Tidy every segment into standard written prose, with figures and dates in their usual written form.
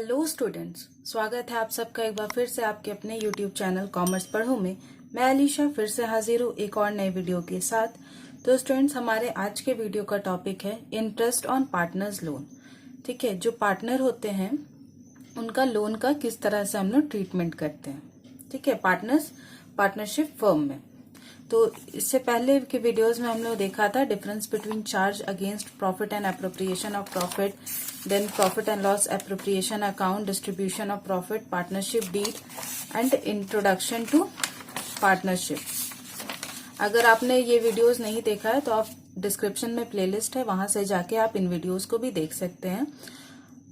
Hello students, स्वागत है आप सबका एक बार फिर से आपके अपने यूट्यूब चैनल कॉमर्स पढ़ो में। मैं अलीशा फिर से हाजिर हूँ एक और नए वीडियो के साथ। तो स्टूडेंट्स, हमारे आज के वीडियो का टॉपिक है इंटरेस्ट ऑन पार्टनर्स लोन। ठीक है, जो पार्टनर होते हैं उनका लोन का किस तरह से हम लोग ट्रीटमेंट करते हैं। ठीक है, पार्टनरशिप फर्म में। तो इससे पहले के वीडियोस में हम लोग देखा था difference between charge against profit and appropriation of profit, then profit and loss appropriation account, distribution of profit, partnership deed and introduction to partnership. अगर आपने ये वीडियोस नहीं देखा है तो आप डिस्क्रिप्शन में प्लेलिस्ट है, वहां से जाके आप इन वीडियोस को भी देख सकते हैं।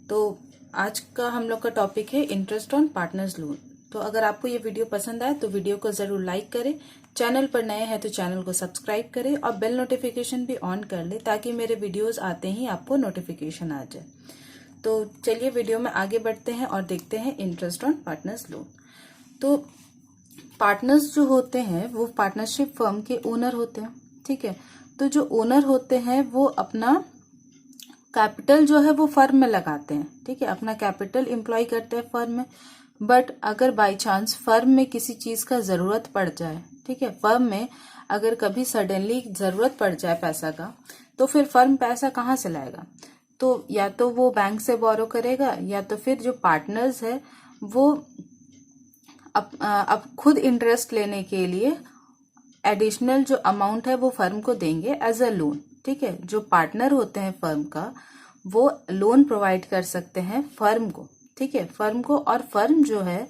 तो आज का हम लोग का टॉपिक है इंटरेस्ट ऑन पार्टनर्स लोन। तो अगर आपको ये वीडियो पसंद आए तो वीडियो को जरूर लाइक करें, चैनल पर नए हैं तो चैनल को सब्सक्राइब करें और बेल नोटिफिकेशन भी ऑन कर ले ताकि मेरे वीडियोस आते ही आपको नोटिफिकेशन आ जाए। तो चलिए वीडियो में आगे बढ़ते हैं और देखते हैं इंटरेस्ट ऑन पार्टनर्स लोन। तो पार्टनर्स जो होते हैं वो पार्टनरशिप फर्म के ओनर होते हैं। ठीक है, तो जो ओनर होते हैं वो अपना कैपिटल जो है वो फर्म में लगाते हैं। ठीक है, अपना कैपिटल एम्प्लॉय करते हैं फर्म में। बट अगर बाय चांस फर्म में किसी चीज का जरूरत पड़ जाए, ठीक है, फर्म में अगर कभी सडनली जरूरत पड़ जाए पैसा का, तो फिर फर्म पैसा कहाँ से लाएगा? तो या तो वो बैंक से बोरो करेगा या तो फिर जो पार्टनर्स है वो अब खुद इंटरेस्ट लेने के लिए एडिशनल जो अमाउंट है वो फर्म को देंगे एज अ लोन। ठीक है, जो पार्टनर होते हैं फर्म का वो लोन प्रोवाइड कर सकते हैं फर्म को। ठीक है, फर्म को, और फर्म जो है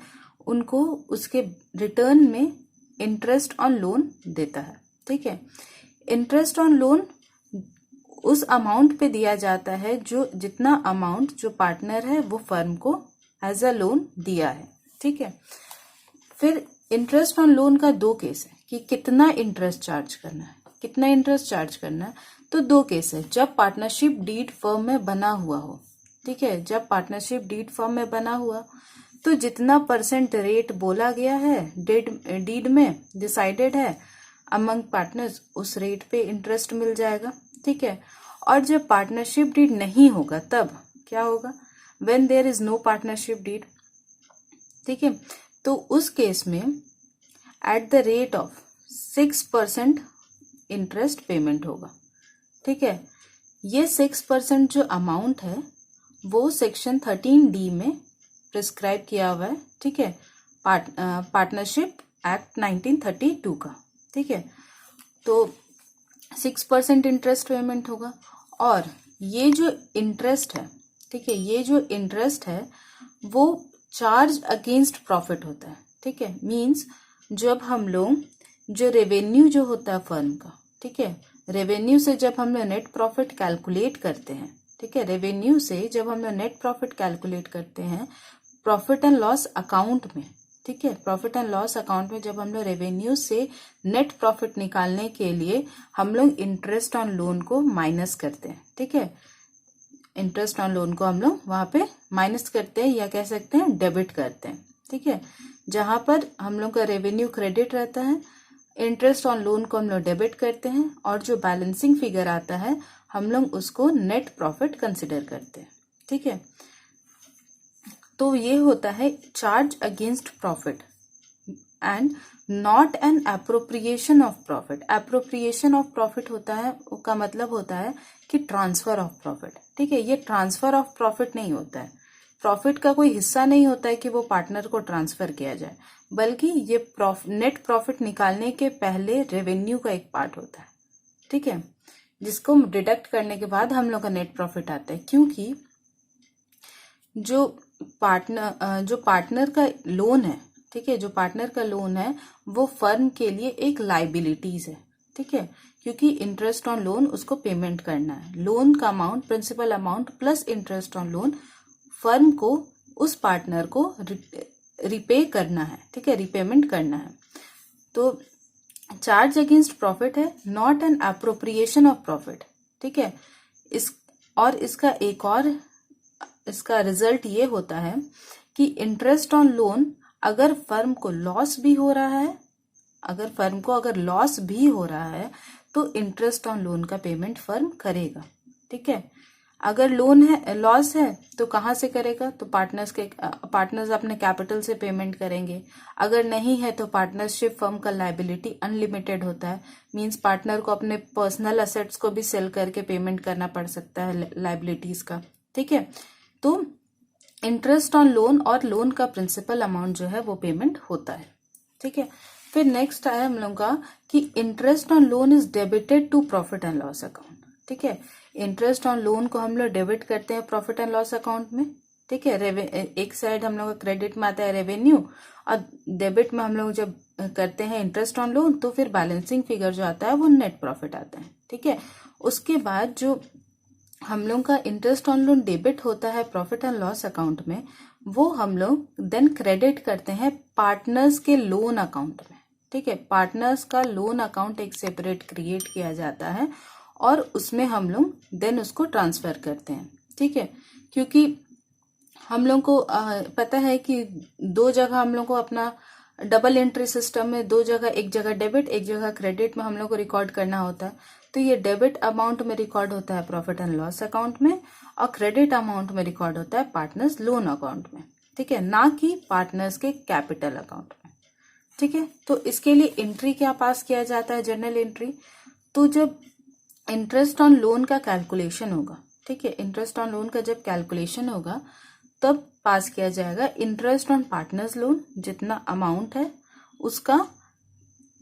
उनको उसके रिटर्न में इंटरेस्ट ऑन लोन देता है। ठीक है, इंटरेस्ट ऑन लोन उस अमाउंट पे दिया जाता है जो जितना अमाउंट जो पार्टनर है वो फर्म को एज अ लोन दिया है। ठीक है, फिर इंटरेस्ट ऑन लोन का दो केस है कि कितना इंटरेस्ट चार्ज करना है। कितना इंटरेस्ट चार्ज करना है तो दो केस है। जब पार्टनरशिप डीड फर्म में बना हुआ हो, ठीक है, जब पार्टनरशिप डीड फर्म में बना हुआ तो जितना परसेंट रेट बोला गया है डीड में डिसाइडेड है अमंग पार्टनर्स, उस रेट पे इंटरेस्ट मिल जाएगा। ठीक है, और जब पार्टनरशिप डीड नहीं होगा तब क्या होगा? When there is no partnership deed. ठीक है, तो उस केस में at the rate of 6% interest payment होगा। ठीक है, ये 6% जो अमाउंट है वो सेक्शन 13D में प्रिस्क्राइब किया हुआ है। ठीक है, पार्टनरशिप एक्ट 1932 का। ठीक है, तो 6% इंटरेस्ट पेमेंट होगा। और ये जो इंटरेस्ट है, ठीक है, ये जो इंटरेस्ट है वो चार्ज अगेंस्ट प्रॉफिट होता है। ठीक है, मींस जब हम लोग जो रेवेन्यू जो होता है फर्म का, ठीक है, रेवेन्यू से जब हम लोग नेट प्रॉफिट कैलकुलेट करते हैं, ठीक है, रेवेन्यू से जब हम लोग नेट प्रॉफिट कैलकुलेट करते हैं प्रॉफिट एंड लॉस अकाउंट में, ठीक है, प्रॉफिट एंड लॉस अकाउंट में जब हम लोग रेवेन्यू से नेट प्रॉफिट निकालने के लिए हम लोग इंटरेस्ट ऑन लोन को माइनस करते हैं। ठीक है, इंटरेस्ट ऑन लोन को हम लोग वहां पे माइनस करते हैं या कह सकते हैं डेबिट करते हैं। ठीक है, जहां पर हम लोग का रेवेन्यू क्रेडिट रहता है, इंटरेस्ट ऑन लोन को हम लोग डेबिट करते हैं और जो बैलेंसिंग फिगर आता है हम लोग उसको नेट प्रॉफिट कंसिडर करते हैं। ठीक है, तो ये होता है charge against profit and not an appropriation of profit. Appropriation of profit होता है, का मतलब होता है कि ट्रांसफर ऑफ प्रॉफिट। ठीक है, ये ट्रांसफर ऑफ प्रॉफिट नहीं होता है, प्रॉफिट का कोई हिस्सा नहीं होता है कि वो पार्टनर को ट्रांसफर किया जाए, बल्कि ये नेट प्रॉफिट निकालने के पहले रेवेन्यू का एक पार्ट होता है। ठीक है, जिसको डिडक्ट करने के बाद हम लोग का नेट प्रॉफिट आता है। क्योंकि जो पार्टनर का लोन है, ठीक है, जो पार्टनर का लोन है वो फर्म के लिए एक लाइबिलिटीज है। ठीक है, क्योंकि इंटरेस्ट ऑन लोन उसको पेमेंट करना है। लोन का amount, principal amount plus interest on loan firm को उस पार्टनर को रिपे करना है। ठीक है, रिपेमेंट करना है। तो चार्ज अगेंस्ट प्रॉफिट है, not an appropriation of profit. ठीक है, इसका एक और इसका रिजल्ट ये होता है कि इंटरेस्ट ऑन लोन अगर फर्म को लॉस भी हो रहा है, अगर लॉस भी हो रहा है तो इंटरेस्ट ऑन लोन का पेमेंट फर्म करेगा। ठीक है, अगर लोन है, लॉस है, तो कहाँ से करेगा? तो पार्टनर्स अपने कैपिटल से पेमेंट करेंगे। अगर नहीं है तो पार्टनरशिप फर्म का लायबिलिटी अनलिमिटेड होता है, मींस पार्टनर को अपने पर्सनल असेट्स को भी सेल करके पेमेंट करना पड़ सकता है लायबिलिटीज का। ठीक है, तो इंटरेस्ट ऑन लोन और लोन का प्रिंसिपल अमाउंट जो है वो पेमेंट होता है। ठीक है, फिर नेक्स्ट आया हम लोग का कि interest on loan is debited to profit and loss account. ठीक है, इंटरेस्ट ऑन लोन को हम लोग डेबिट करते हैं प्रॉफिट एंड लॉस अकाउंट में। ठीक है, एक साइड हम लोग का क्रेडिट में आता है रेवेन्यू, और डेबिट में हम लोग जब करते हैं इंटरेस्ट ऑन लोन तो फिर बैलेंसिंग फिगर जो आता है वो नेट प्रॉफिट आता है। ठीक है, उसके बाद जो हम लोग का इंटरेस्ट ऑन लोन डेबिट होता है प्रॉफिट एंड लॉस अकाउंट में, वो हम लोग देन क्रेडिट करते हैं पार्टनर्स के लोन अकाउंट में। ठीक है, पार्टनर्स का लोन अकाउंट एक सेपरेट क्रिएट किया जाता है और उसमें हम लोग देन उसको ट्रांसफर करते हैं। ठीक है, क्योंकि हम लोग को पता है कि दो जगह हम लोग को अपना डबल एंट्री सिस्टम में दो जगह, एक जगह डेबिट एक जगह क्रेडिट में हम लोग को रिकॉर्ड करना होता है। तो ये डेबिट अमाउंट में रिकॉर्ड होता है प्रॉफिट एंड लॉस अकाउंट में, और क्रेडिट अमाउंट में रिकॉर्ड होता है पार्टनर्स लोन अकाउंट में। ठीक है, ना कि पार्टनर्स के कैपिटल अकाउंट में। ठीक है, तो इसके लिए एंट्री क्या पास किया जाता है? Journal entry. तो जब इंटरेस्ट ऑन लोन का कैलकुलेशन होगा, ठीक है, इंटरेस्ट ऑन लोन का जब कैलकुलेशन होगा तब पास किया जाएगा इंटरेस्ट ऑन पार्टनर्स लोन, जितना अमाउंट है उसका,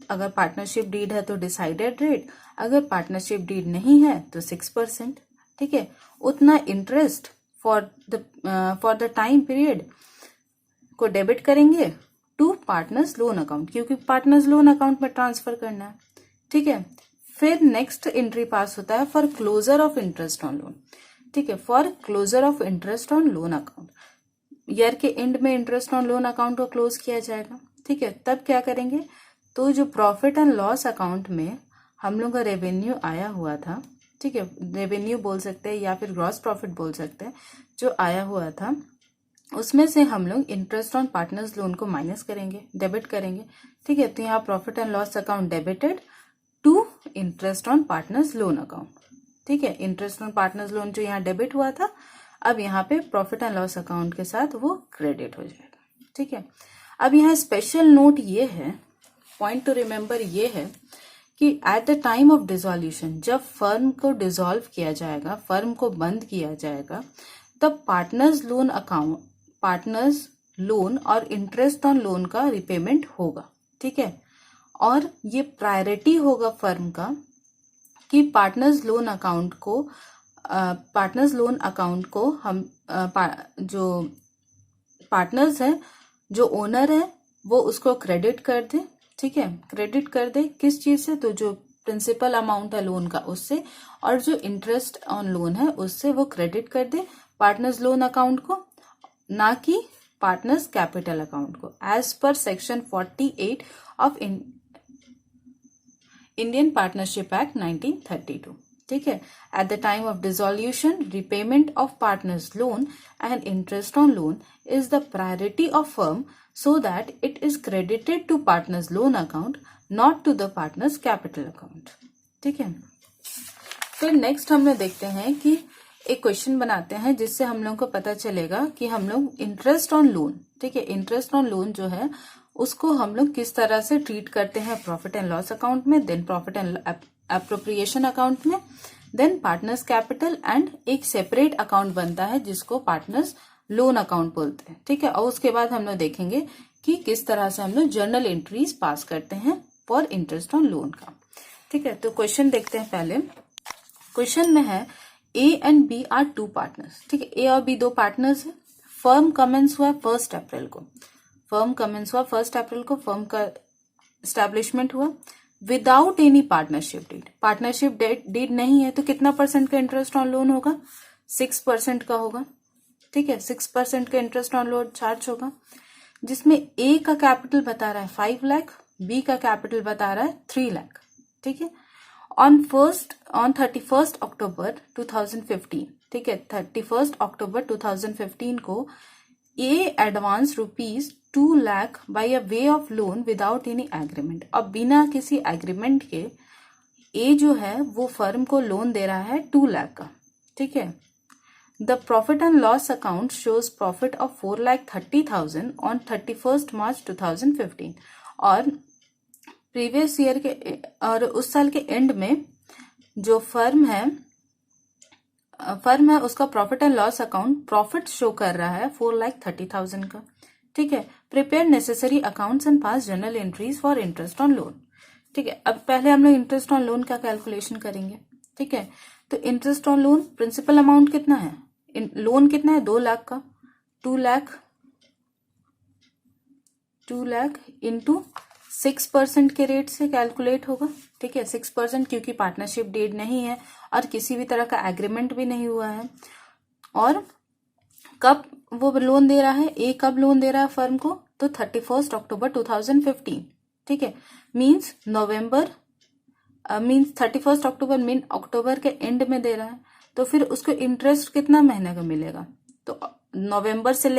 अगर पार्टनरशिप डीड है तो डिसाइडेड रेट, अगर पार्टनरशिप डीड नहीं है तो 6%। ठीक है, उतना interest for the time period को डेबिट करेंगे टू पार्टनर्स लोन अकाउंट, क्योंकि पार्टनर्स लोन अकाउंट में ट्रांसफर करना है। ठीक है, फिर नेक्स्ट एंट्री पास होता है for closure of interest on loan. ठीक है, for closure of interest on loan account, year के एंड में इंटरेस्ट ऑन लोन अकाउंट को क्लोज किया जाएगा। ठीक है, तब क्या करेंगे? तो जो प्रॉफिट एंड लॉस अकाउंट में हम लोग का रेवेन्यू आया हुआ था, ठीक है, रेवेन्यू बोल सकते हैं या फिर ग्रॉस प्रॉफिट बोल सकते हैं, जो आया हुआ था उसमें से हम लोग इंटरेस्ट ऑन पार्टनर्स लोन को माइनस करेंगे, डेबिट करेंगे। ठीक है, तो यहाँ profit and loss account debited to interest on partners loan account. ठीक है, इंटरेस्ट ऑन पार्टनर्स लोन जो यहाँ डेबिट हुआ था, अब यहाँ पे प्रॉफिट एंड लॉस अकाउंट के साथ वो क्रेडिट हो जाएगा। ठीक है, अब यहाँ स्पेशल नोट ये है, पॉइंट टू रिमेम्बर ये है कि eight the time of dissolution, जब फर्म को डिसॉल्व किया जाएगा, फर्म को बंद किया जाएगा, तब partners loan account, partners loan और इंटरेस्ट ऑन लोन का रिपेमेंट होगा। ठीक है, और ये प्रायोरिटी होगा फर्म का कि पार्टनर्स लोन अकाउंट को हम जो पार्टनर्स है, जो ओनर है, वो उसको क्रेडिट कर दे। ठीक है, क्रेडिट कर दे किस चीज से? तो जो प्रिंसिपल अमाउंट है लोन का उससे, और जो इंटरेस्ट ऑन लोन है उससे वो क्रेडिट कर दे पार्टनर्स लोन अकाउंट को, ना कि पार्टनर्स कैपिटल अकाउंट को, as per section 48 of Indian Partnership Act 1932। ठीक है, at the time of dissolution, repayment of partners loan and interest on loan is the priority of firm so that it is credited to partners loan account, not to the partners capital account। ठीक है, फिर next हम लोग देखते हैं कि एक question बनाते हैं जिससे हम लोग को पता चलेगा कि हम लोग इंटरेस्ट ऑन लोन, ठीक है, इंटरेस्ट ऑन लोन जो है उसको हम लोग किस तरह से ट्रीट करते हैं प्रॉफिट एंड लॉस अकाउंट में, then profit and appropriation account में, देन पार्टनर्स कैपिटल, एंड एक सेपरेट अकाउंट बनता है जिसको पार्टनर्स लोन अकाउंट बोलते हैं। ठीक है, और उसके बाद हम लोग देखेंगे कि किस तरह से हम लोग जर्नल एंट्रीज पास करते हैं फॉर इंटरेस्ट ऑन लोन का। ठीक है, तो क्वेश्चन देखते हैं। पहले क्वेश्चन में है A and B are two partners. ठीक है, ए और बी दो पार्टनर्स है। फर्म कमेंस हुआ 1 अप्रैल को, फर्म कमेंस हुआ 1 अप्रैल को, फर्म का एस्टैब्लिशमेंट हुआ without any partnership deed. Partnership deed नहीं है तो कितना परसेंट का इंटरेस्ट ऑन लोन होगा? 6% का होगा। ठीक है, 6% का इंटरेस्ट ऑन लोन चार्ज होगा, जिसमें ए का कैपिटल बता रहा है 5 लाख, बी का कैपिटल बता रहा है 3 लाख। ठीक है, ऑन 31 अक्टूबर 2015, ठीक है, 31 अक्टूबर 2015 को a advance ₹2 lakh by a way of loan without any agreement. अब बिना किसी एग्रीमेंट के ए जो है वो फर्म को लोन दे रहा है 2 लाख का। ठीक है, the profit and loss account shows profit of 4,30,000 on 31st March 2015। और प्रीवियस ईयर के और उस साल के एंड में जो फर्म है उसका profit and loss account profit show कर रहा है 4,30,000 का। ठीक है। Prepare necessary accounts and pass journal entries for interest on loan. ठीक है। अब पहले हम लोग इंटरेस्ट ऑन लोन का कैलकुलेशन करेंगे। ठीक है। तो interest on loan principal amount कितना है, लोन कितना है 2 लाख का, 2 लाख इंटू 6% के रेट से कैलकुलेट होगा। ठीक है। 6% क्योंकि पार्टनरशिप डीड नहीं है और किसी भी तरह का एग्रीमेंट भी नहीं हुआ है। और कब वो लोन दे रहा है, कब लोन दे रहा है फर्म को, तो 31 अक्टूबर 2015। ठीक है। मीन्स 31 अक्टूबर मीन अक्टूबर के एंड में दे रहा है, तो फिर उसको इंटरेस्ट कितना महीने का मिलेगा, तो नवंबर से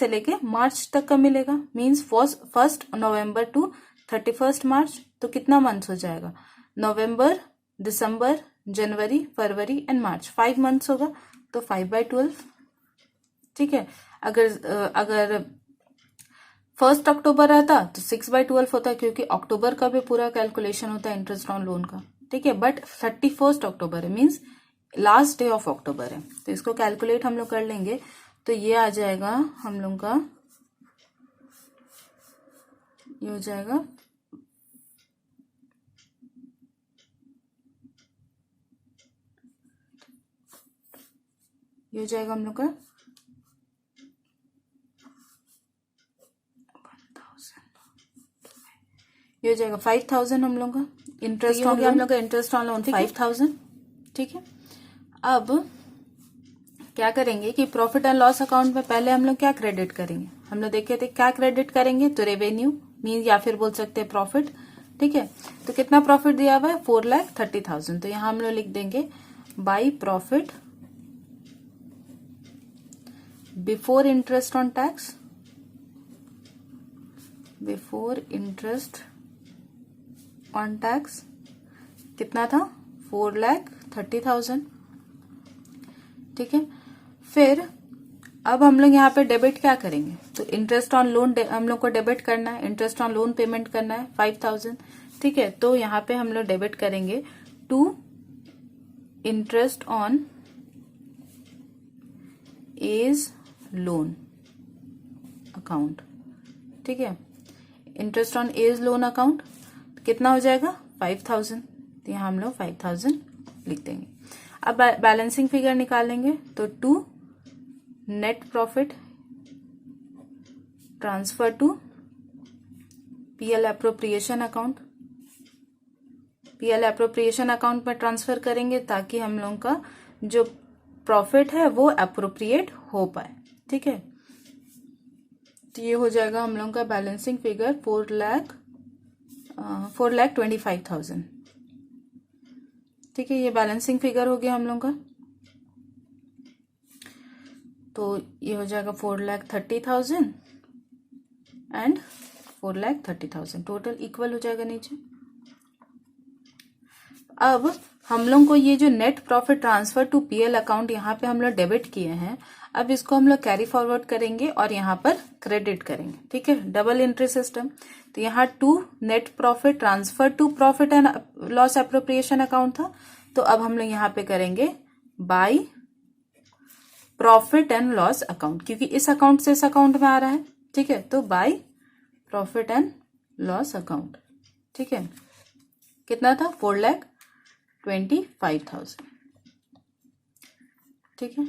लेके मार्च तक का मिलेगा। मीन्स 1 नवंबर टू 31 मार्च, तो कितना मंथ्स हो जाएगा, नवंबर, दिसंबर, जनवरी, फरवरी एंड मार्च, 5 मंथ्स होगा, तो 5/12। ठीक है। अगर 1 अक्टूबर रहता तो 6/12 होता, क्योंकि अक्टूबर का भी पूरा कैलकुलेशन होता है इंटरेस्ट ऑन लोन का। ठीक है। बट 31 अक्टूबर है, means last day of October है, तो इसको कैलकुलेट हम लोग कर लेंगे। तो ये आ जाएगा हम लोग का, ये हो जाएगा हम लोग का 5,000 हम लोग का इंटरेस्ट ऑन लोन, हम लोग का इंटरेस्ट ऑन लोन 5,000। ठीक है। अब क्या करेंगे कि प्रॉफिट एंड लॉस अकाउंट में पहले हम लोग क्या क्रेडिट करेंगे, हम लोग देखे थे क्या क्रेडिट करेंगे, तो रेवेन्यू मीन या फिर बोल सकते हैं प्रॉफिट। ठीक है। तो कितना प्रॉफिट दिया हुआ है 4,30,000, तो यहां हम लोग लिख देंगे by profit before interest on tax, कितना था 4,30,000। ठीक है। फिर अब हम लोग यहाँ पे डेबिट क्या करेंगे, तो इंटरेस्ट ऑन लोन हम लोग को डेबिट करना है, इंटरेस्ट ऑन लोन पेमेंट करना है 5,000। ठीक है। तो यहाँ पे हम लोग डेबिट करेंगे to interest on A's loan account. ठीक है। Interest on A's loan account कितना हो जाएगा 5,000, तो यहाँ हम लोग 5,000 लिख देंगे। अब बैलेंसिंग फिगर निकालेंगे, तो to net profit transfer to PL appropriation account, में ट्रांसफर करेंगे ताकि हम लोग का जो प्रॉफिट है वो एप्रोप्रिएट हो पाए। ठीक है। तो ये हो जाएगा हम लोग का बैलेंसिंग फिगर 4,25,000। ठीक है। ये बैलेंसिंग फिगर हो गया हम लोग का, तो ये हो जाएगा 4,30,000 एंड 4,30,000 टोटल इक्वल हो जाएगा नीचे। अब हम लोग को ये जो net profit transfer to PL account यहाँ पे हम लोग डेबिट किए हैं, अब इसको हम लोग कैरी फॉरवर्ड करेंगे और यहाँ पर क्रेडिट करेंगे। ठीक है। डबल एंट्री सिस्टम, तो यहाँ to net profit transfer to profit and loss appropriation account था, तो अब हम लोग यहाँ पे करेंगे by profit and loss account, क्योंकि इस अकाउंट से इस अकाउंट में आ रहा है। ठीक है। तो bye profit and loss account. ठीक है। कितना था 4,25,000। ठीक है।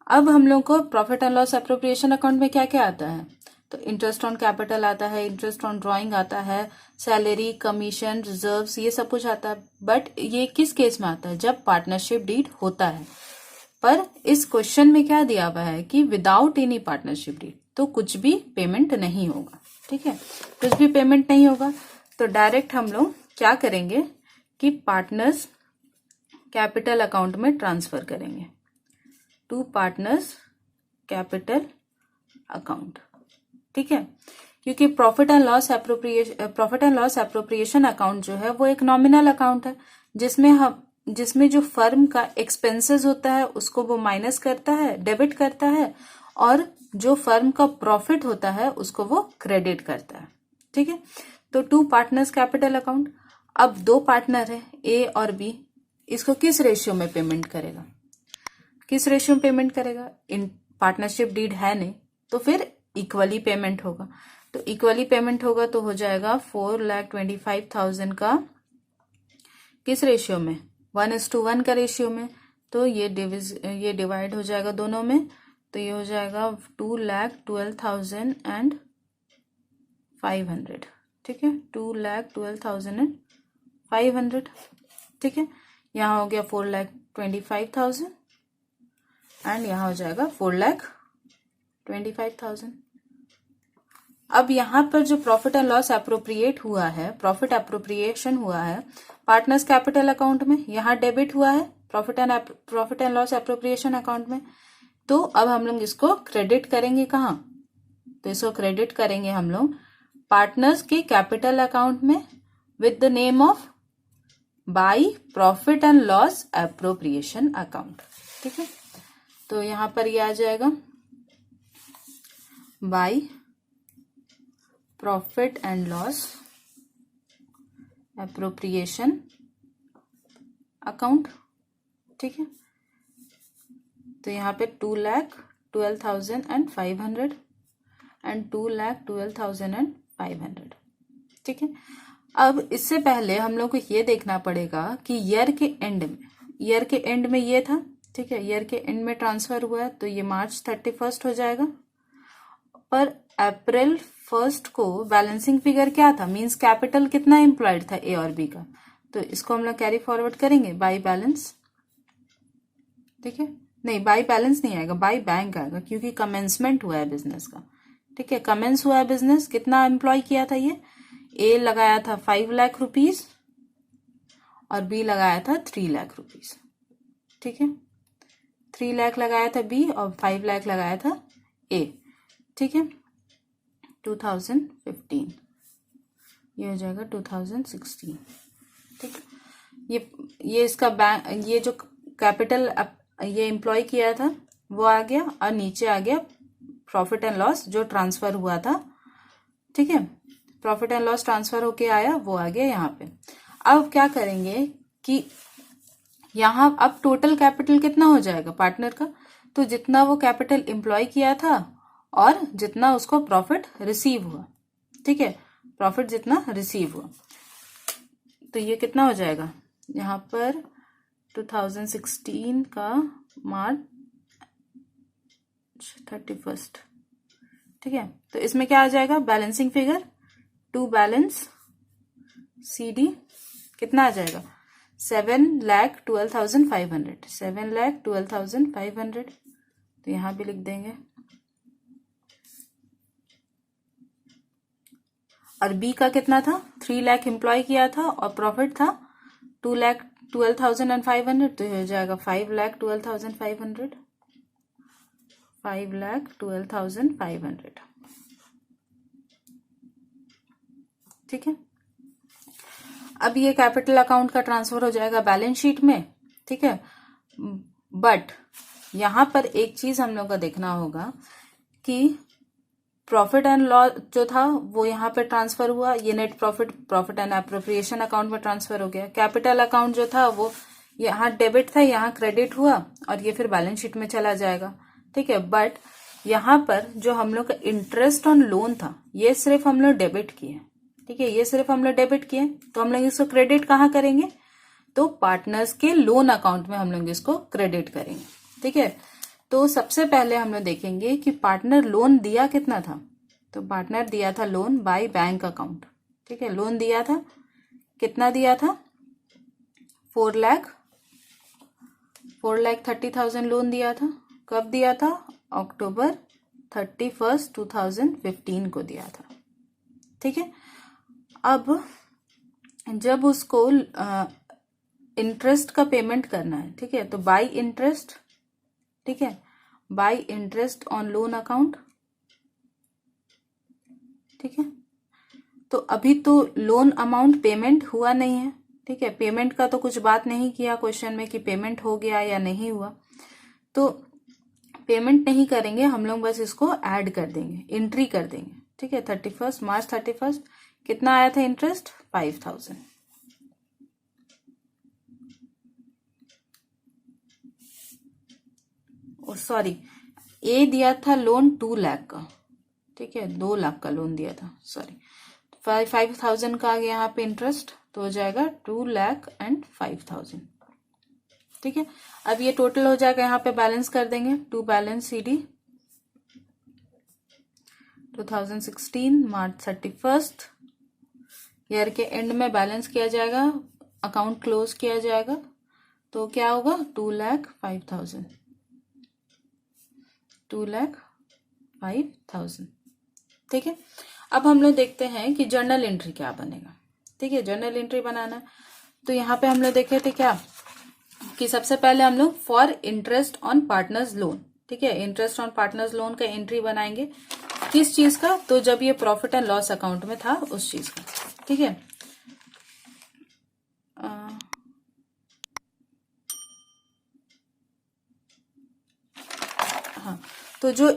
अब हम लोग को profit and loss appropriation account में क्या क्या आता है, तो इंटरेस्ट ऑन कैपिटल आता है, इंटरेस्ट ऑन ड्रॉइंग आता है, सैलरी, कमीशन, रिजर्व्स, ये सब कुछ आता है। बट ये किस केस में आता है, जब पार्टनरशिप डीड होता है। पर इस क्वेश्चन में क्या दिया हुआ है कि विदाउट एनी पार्टनरशिप डीड, तो कुछ भी पेमेंट नहीं होगा। ठीक है। कुछ भी पेमेंट नहीं होगा, तो डायरेक्ट हम लोग क्या करेंगे कि पार्टनर्स कैपिटल अकाउंट में ट्रांसफर करेंगे टू पार्टनर्स कैपिटल अकाउंट। ठीक है। क्योंकि profit and loss appropriation account जो है वो एक नॉमिनल अकाउंट है, जिसमें जो फर्म का एक्सपेंसेस होता है उसको वो माइनस करता है, डेबिट करता है, और जो फर्म का प्रॉफिट होता है उसको वो क्रेडिट करता है। ठीक है, तो 2 पार्टनर्स कैपिटल अकाउंट। अब 2 पार्टनर है ए और बी, इसको किस रेशियो में पेमेंट करेगा? किस रेशियो में पेमेंट करेगा? इन पार्टनरशिप डीड है नहीं तो फिर इक्वली पेमेंट होगा। तो इक्वली पेमेंट होगा तो हो जाएगा 4,25,000 का किस रेशियो में? 1:1 का रेशियो में। तो ये डिवाइड हो जाएगा दोनों में, तो ये हो जाएगा 2,12,500। ठीक है, 2,12,500। ठीक है, यहाँ हो गया 4,25,000 एंड यहाँ हो जाएगा 4,25,000। अब यहाँ पर जो प्रॉफिट एंड लॉस अप्रोप्रिएट हुआ है, प्रॉफिट अप्रोप्रिएशन हुआ है पार्टनर्स कैपिटल अकाउंट में, यहाँ डेबिट हुआ है profit and loss appropriation account में। तो अब हम लोग इसको क्रेडिट करेंगे कहाँ? तो इसको क्रेडिट करेंगे हम लोग पार्टनर्स के कैपिटल अकाउंट में with the name of bye profit and loss appropriation account. ठीक है, तो यहां पर ये आ जाएगा bye profit and loss appropriation account. ठीक है, तो यहाँ पे 2,12,500 एंड 2,12,500। ठीक है, अब इससे पहले हम लोग को ये देखना पड़ेगा कि ईयर के एंड में ये था। ठीक है, ईयर के एंड में ट्रांसफर हुआ है तो ये March 31 हो जाएगा, पर April 1 को बैलेंसिंग फिगर क्या था? मींस कैपिटल कितना एम्प्लॉयड था ए और बी का, तो इसको हम लोग कैरी फॉरवर्ड करेंगे बाय बैलेंस। ठीक है, नहीं बाय बैलेंस नहीं आएगा, बाय बैंक आएगा, क्योंकि कमेंसमेंट हुआ है बिजनेस का। ठीक है, कमेंस हुआ है बिजनेस, कितना एम्प्लॉय किया था? ये ए लगाया था 5 लाख रुपीज और बी लगाया था 3 लाख रुपीज। ठीक है, 3 लाख लगाया था बी और 5 लाख लगाया था ए। ठीक है, 2015, ये हो जाएगा 2016। ठीक है, ये इसका बैंक, ये जो कैपिटल ये एम्प्लॉय किया था वो आ गया, और नीचे आ गया प्रॉफिट एंड लॉस जो ट्रांसफर हुआ था। ठीक है, प्रॉफिट एंड लॉस ट्रांसफर होके आया, वो आ गया यहाँ पे। अब क्या करेंगे कि यहाँ अब टोटल कैपिटल कितना हो जाएगा पार्टनर का? तो जितना वो कैपिटल एम्प्लॉय किया था और जितना उसको प्रॉफिट रिसीव हुआ। ठीक है, प्रॉफिट जितना रिसीव हुआ, तो ये कितना हो जाएगा? यहाँ पर 2016 का March 31। ठीक है, तो इसमें क्या आ जाएगा? Balancing figure to balance CD कितना आ जाएगा? 7,12,500, 7,12,500। तो यहां भी लिख देंगे। और बी का कितना था? 3 लाख एम्प्लॉय किया था और प्रॉफिट था 2,12,500, तो ये हो जाएगा 5,12,500, 5,12,500। ठीक है, अब ये कैपिटल अकाउंट का ट्रांसफर हो जाएगा बैलेंस शीट में। ठीक है, बट यहां पर एक चीज हम लोग का देखना होगा कि प्रॉफिट एंड लॉस जो था वो यहाँ पे ट्रांसफर हुआ, ये net profit and appropriation account में ट्रांसफर हो गया। कैपिटल अकाउंट जो था वो यहाँ डेबिट था, यहाँ क्रेडिट हुआ और ये फिर बैलेंस शीट में चला जाएगा। ठीक है, बट यहाँ पर जो हम लोग का इंटरेस्ट ऑन लोन था ये सिर्फ हम लोग डेबिट किए। ठीक है, ये सिर्फ हम लोग डेबिट किए, तो हम लोग इसको क्रेडिट कहाँ करेंगे? तो पार्टनर्स के लोन अकाउंट में हम लोग इसको क्रेडिट करेंगे। ठीक है, तो सबसे पहले हम लोग देखेंगे कि पार्टनर लोन दिया कितना था। तो पार्टनर दिया था लोन बाय बैंक अकाउंट। ठीक है, लोन दिया था, कितना दिया था? 4,30,000 लोन दिया था। कब दिया था? October 31, 2015 को दिया था। ठीक है, अब जब उसको इंटरेस्ट का पेमेंट करना है, ठीक है, तो बाय इंटरेस्ट, ठीक है, bye interest on loan account. ठीक है, तो अभी तो लोन अमाउंट पेमेंट हुआ नहीं है। ठीक है, पेमेंट का तो कुछ बात नहीं किया क्वेश्चन में कि पेमेंट हो गया या नहीं हुआ, तो पेमेंट नहीं करेंगे हम लोग, बस इसको ऐड कर देंगे, एंट्री कर देंगे। ठीक है, 31 मार्च 31 कितना आया था इंटरेस्ट? 5000। सॉरी, ए दिया था लोन 2 लाख का, ठीक है, 2 लाख का लोन दिया था, सॉरी, 5000 का आ गया यहाँ पे इंटरेस्ट, तो हो जाएगा 2,05,000। ठीक है, अब ये टोटल हो जाएगा, यहाँ पे बैलेंस कर देंगे, to balance CD 2016 March 31 year के एंड में बैलेंस किया जाएगा, अकाउंट क्लोज किया जाएगा, तो क्या होगा? 2,05,000, 2,05,000। ठीक है, अब हम लोग देखते हैं कि जर्नल एंट्री क्या बनेगा। ठीक है, जर्नल एंट्री बनाना है, तो यहाँ पे हम लोग देखे थे क्या कि सबसे पहले हम लोग for interest on partners loan, ठीक है, इंटरेस्ट ऑन पार्टनर्स लोन का एंट्री बनाएंगे, किस चीज का? तो जब ये प्रॉफिट एंड लॉस अकाउंट में था उस चीज का। ठीक है, हाँ, तो जो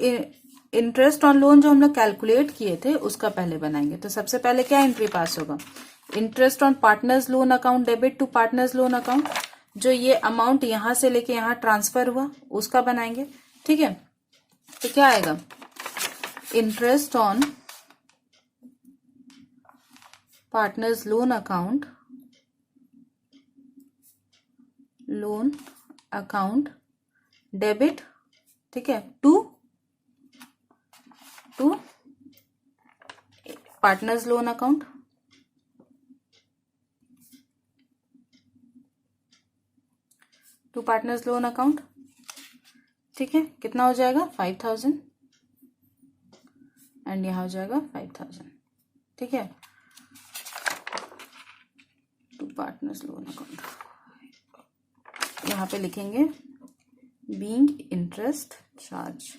इंटरेस्ट ऑन लोन जो हम लोग कैलकुलेट किए थे उसका पहले बनाएंगे। तो सबसे पहले क्या एंट्री पास होगा? Interest on partners loan account debit to partners loan account, जो ये अमाउंट यहां से लेके यहां ट्रांसफर हुआ उसका बनाएंगे। ठीक है, तो क्या आएगा? Interest on partners loan account debit, ठीक है, to partners loan account, to partners loan account. ठीक है, कितना हो जाएगा? 5,000 एंड यहां हो जाएगा 5,000। ठीक है, टू पार्टनर्स लोन अकाउंट, यहां पे लिखेंगे being interest charge,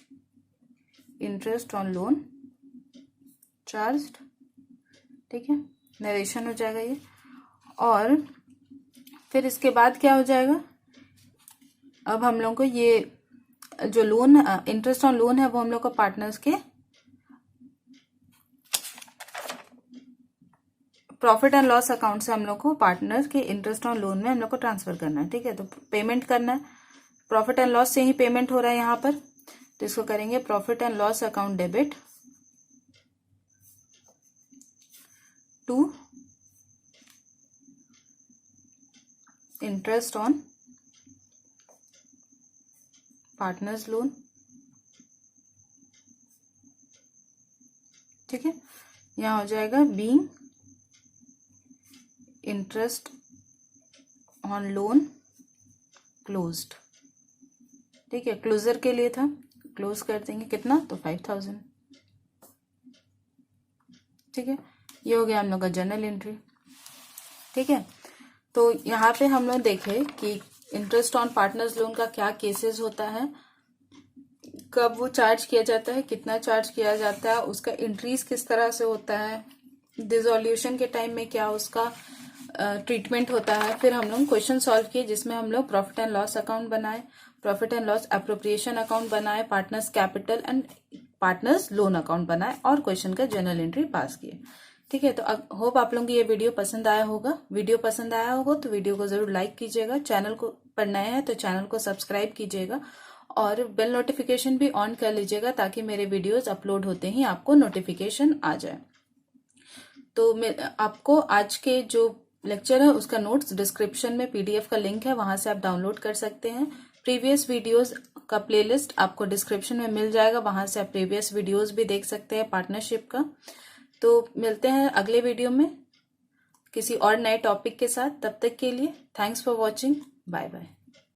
interest on loan charged. ठीक है, नरेशन हो जाएगा ये, और फिर इसके बाद क्या हो जाएगा? अब हम लोग को ये जो लोन इंटरेस्ट ऑन लोन है वो हम लोग को पार्टनर्स के प्रॉफिट एंड लॉस अकाउंट से हम लोग को पार्टनर्स के इंटरेस्ट ऑन लोन में हम लोग को ट्रांसफर करना है। ठीक है, तो पेमेंट करना है, प्रॉफिट एंड लॉस से ही पेमेंट हो रहा है यहाँ पर, तो इसको करेंगे profit and loss account debit to interest on partners loan. ठीक है, यहां हो जाएगा being interest on loan closed. ठीक है, क्लोजर के लिए था, क्लोज कर देंगे, कितना? तो 5,000। ठीक है, ये हो गया हम लोग का जर्नल एंट्री। ठीक है, तो यहाँ पे हम लोग देखे कि इंटरेस्ट ऑन पार्टनर्स लोन का क्या केसेस होता है, कब वो चार्ज किया जाता है, कितना चार्ज किया जाता है, उसका इंक्रीज किस तरह से होता है, डिसोल्यूशन के टाइम में क्या उसका ट्रीटमेंट होता है। फिर हम लोग क्वेश्चन सॉल्व किए जिसमें हम लोग प्रॉफिट एंड लॉस अकाउंट बनाए, profit and loss appropriation account बनाए, partners capital and partners loan account बनाए, और क्वेश्चन का जर्नल एंट्री पास किए। ठीक है, तो होप आप लोगों को ये वीडियो पसंद आया होगा। वीडियो पसंद आया होगा तो वीडियो को जरूर लाइक कीजिएगा, चैनल को पर नए हैं तो चैनल को सब्सक्राइब कीजिएगा, और बेल नोटिफिकेशन भी ऑन कर लीजिएगा ताकि मेरे वीडियोस अपलोड होते ही आपको नोटिफिकेशन आ जाए। तो आपको आज के जो लेक्चर है उसका नोट्स डिस्क्रिप्शन में PDF का लिंक है, वहां से आप डाउनलोड कर सकते हैं। प्रीवियस वीडियोस का प्लेलिस्ट आपको डिस्क्रिप्शन में मिल जाएगा, वहां से आप प्रीवियस वीडियोस भी देख सकते हैं पार्टनरशिप का। तो मिलते हैं अगले वीडियो में किसी और नए टॉपिक के साथ, तब तक के लिए thanks for watching, bye bye.